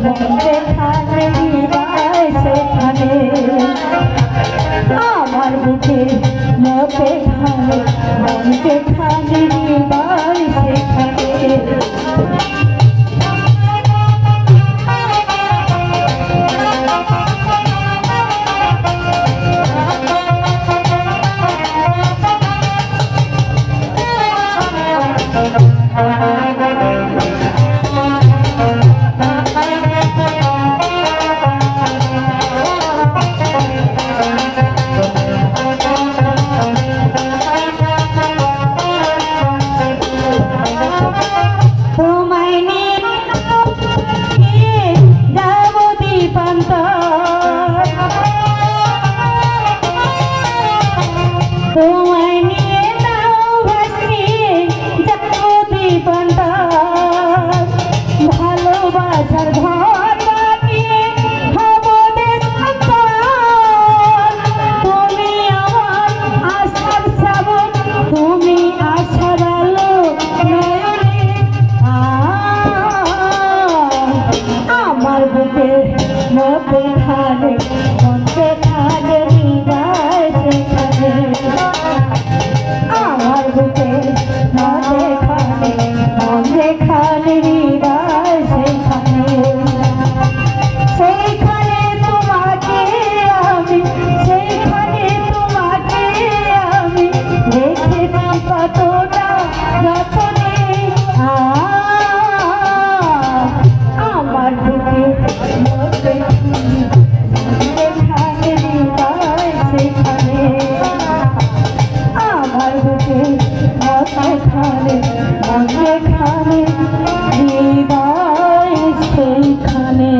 মতে খানে বিদায় সেখানে আমার বুকে মতে খানে বিদায় সেখানে মতে খানে বিদায় সেখানে আমার বুকে মতে খানে বিদায় সেখানে সেইখানে তোমাকে আমি রেখেছি কতটা যতনে আমার বুকে মতে খানে বিদায় সেখানে আমার বুকে মতে খানে বিদায় সেখানে।